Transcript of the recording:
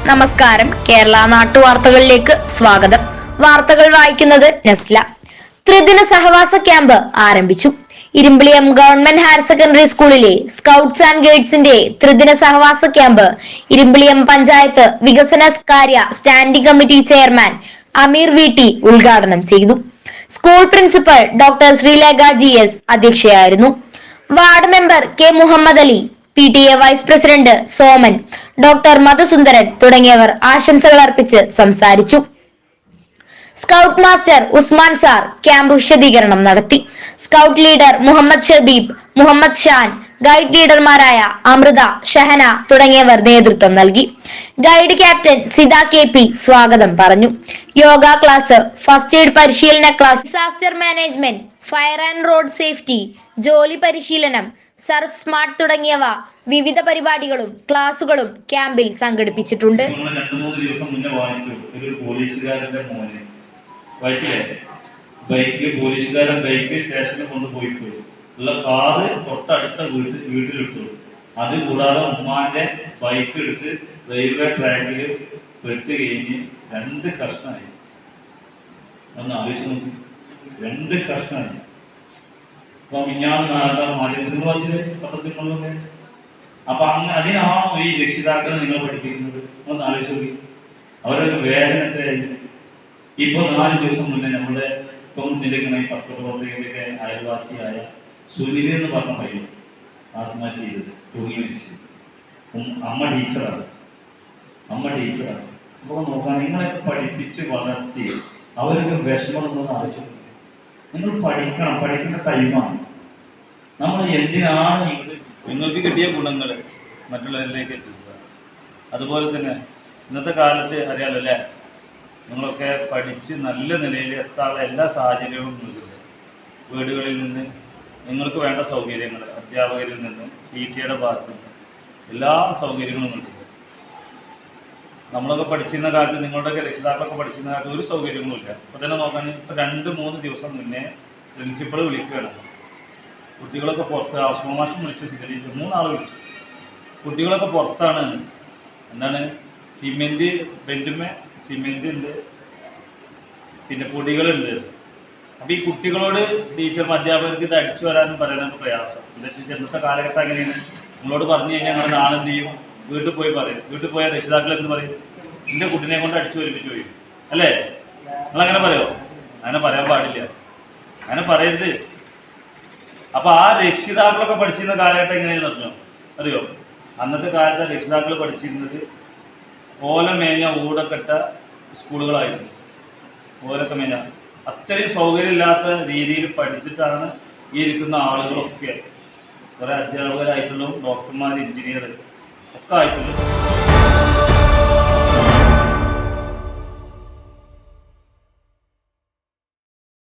നമസ്കാരം. കേരള നാട്ടുവാർത്തകളിലേക്ക് സ്വാഗതം. വാർത്തകൾ വായിക്കുന്നത് നസ്ല. ത്രിദിന സഹവാസ ക്യാമ്പ് ആരംഭിച്ചു. ഇരുമ്പിളിയം ഗവൺമെന്റ് ഹയർ സെക്കൻഡറി സ്കൂളിലെ സ്കൗട്ട്സ് ആൻഡ് ഗൈഡ്സിന്റെ ത്രിദിന സഹവാസ ക്യാമ്പ് ഇരുമ്പിളിയം പഞ്ചായത്ത് വികസന കാര്യ സ്റ്റാൻഡിംഗ് കമ്മിറ്റി ചെയർമാൻ അമീർ വീട്ടി ഉദ്ഘാടനം ചെയ്തു. School principal doctor Sreelekha GS അധ്യക്ഷയായിരുന്നു. Ward member K Muhammad Ali, PTA vice president Soman, doctor Madhusundaran തുടങ്ങിയവർ ആശംസകൾ അർപ്പിച്ച് സംസാരിച്ചു. Scout master Usman sir camp വിശദീകരണം നടത്തി. Scout leader Muhammad Shabeeb, Muhammad Shan, guide ലീഡർമാരായ അമൃത, ഷഹന തുടങ്ങിയവർ നേതൃത്വം നൽകി. ഗൈഡ് ക്യാപ്റ്റൻ സിദ KP സ്വാഗതം പറഞ്ഞു. യോഗ ക്ലാസ്, ഫസ്റ്റ് എയ്ഡ് പരിശീലന class, disaster management, fire and road safety, ജോലി പരിശീലനം, സർഫ് സ്മാർട്ട് തുടങ്ങിയവ വിവിധ പരിപാടികളും ക്ലാസുകളും ക്യാമ്പിൽ സംഘടിപ്പിച്ചിട്ടുണ്ട്. പോലീസുകാരൻ ബൈക്ക് സ്റ്റേഷനിൽ കൊണ്ടുപോയിട്ട് ഉള്ള കാറ് തൊട്ടടുത്ത വീട്ടിലിട്ടു. അത് കൂടാതെ ഉമ്മാന്റെ ബൈക്ക് എടുത്ത് റെയിൽവേ ട്രാക്കിൽ പെട്ട് കഴിഞ്ഞ് 2 കഷ്ണമായി. ഒന്ന് ആലോചിച്ച് നോക്കി, 2 കഷ്ണമായി. അപ്പൊ മിഞ്ഞാന്ന് നാളെ മാധ്യമത്തിൽ വായിച്ചത്, പത്രത്തിൽ കൊണ്ടുവന്നേ. അപ്പൊ അതിനാണോ ഈ രക്ഷിതാക്കളെ നിങ്ങൾ പഠിപ്പിക്കുന്നത്? ഒന്ന് ആലോചിച്ച് നോക്കി. അവരൊക്കെ വേദനത്തെ. ഇപ്പൊ 4 ദിവസം മുന്നേ നമ്മുടെ ഇപ്പം നിലയ്ക്കണ ഈ പത്രപ്രവർത്തകരുടെ അയൽവാസിയായ സുനിൽ എന്ന് പറഞ്ഞ പയ്യൻ ആത്മഹത്യ ചെയ്തത്, തൂങ്ങി മരിച്ചത്. അമ്മ ടീച്ചറാണ്. അപ്പൊ നോക്കാൻ നിങ്ങളൊക്കെ പഠിപ്പിച്ച് വളർത്തി അവരൊക്കെ വിഷമമൊന്നും ആലോചിച്ചു. നിങ്ങൾ പഠിക്കേണ്ട ടൈമാണ്. നമ്മൾ എന്തിനാണ് നിങ്ങൾക്ക് കിട്ടിയ ഗുണങ്ങൾ മറ്റുള്ളവരിലേക്ക് എത്തിക്കുക. അതുപോലെ തന്നെ ഇന്നത്തെ കാലത്ത് അറിയാലോ അല്ലേ, നിങ്ങളൊക്കെ പഠിച്ച് നല്ല നിലയിൽ എത്താനുള്ള എല്ലാ സാഹചര്യങ്ങളും നിങ്ങൾക്കുണ്ട്. വീടുകളിൽ നിന്ന് നിങ്ങൾക്ക് വേണ്ട സൗകര്യങ്ങൾ, അധ്യാപകരിൽ നിന്ന്, PTA ഭാഗത്തു നിന്ന് എല്ലാ സൗകര്യങ്ങളും നിങ്ങൾക്കുണ്ട്. നമ്മളൊക്കെ പഠിച്ചിരുന്ന കാലത്ത്, നിങ്ങളുടെയൊക്കെ രക്ഷിതാക്കളൊക്കെ പഠിച്ചിരുന്ന കാലത്ത് ഒരു സൗകര്യങ്ങളും ഇല്ല. അപ്പോൾ തന്നെ നോക്കാൻ ഇപ്പോൾ 2-3 ദിവസം മുന്നേ പ്രിൻസിപ്പൾ വിളിക്കുകയാണ്. കുട്ടികളൊക്കെ പുറത്ത്, ആശ്രമാശം വിളിച്ച് സ്വീകരിച്ചു. 3 ആൾ വിളിച്ചു. കുട്ടികളൊക്കെ പുറത്താണ്. എന്താണ്, സിമെന്റ് ബെഞ്ചുമേ സിമെന്റ് ഉണ്ട്, പിന്നെ പൊടികളുണ്ട്. അപ്പൊ ഈ കുട്ടികളോട് ടീച്ചർമാർ, അധ്യാപകർക്ക് ഇത് അടിച്ചു വരാനും പറയാനും പ്രയാസം. എന്താ വെച്ചാൽ ഇന്നത്തെ കാലഘട്ടം അങ്ങനെയാണ്. നിങ്ങളോട് പറഞ്ഞു കഴിഞ്ഞാൽ ഞങ്ങൾ നാളെ എന്ത് ചെയ്യും? വീട്ടിൽ പോയി പറയും. വീട്ടിൽ പോയാൽ രക്ഷിതാക്കൾ എന്ത് പറയും? എന്റെ കുട്ടിനെ കൊണ്ട് അടിച്ചു വരിപ്പിച്ചു പോയി, അല്ലേ? നിങ്ങളങ്ങനെ പറയോ? അങ്ങനെ പറയാൻ പാടില്ല, അങ്ങനെ പറയരുത്. അപ്പൊ ആ രക്ഷിതാക്കളൊക്കെ പഠിച്ചിരുന്ന കാലഘട്ടം എങ്ങനെയാണെന്ന് അറിയോ? അന്നത്തെ കാലത്ത് രക്ഷിതാക്കൾ പഠിച്ചിരുന്നത് ഓല മേഞ്ഞ ഊടക്കെട്ട സ്കൂളുകളായിരുന്നു. ഓലൊക്കെ മേഞ്ഞ അത്രയും സൗകര്യമില്ലാത്ത രീതിയിൽ പഠിച്ചിട്ടാണ് ഈ ഇരിക്കുന്ന ആളുകളൊക്കെ കുറെ അധ്യാപകരായിട്ടുള്ളതും ഡോക്ടർമാർ, എഞ്ചിനീയർ ഒക്കെ ആയിട്ടുള്ളൂ.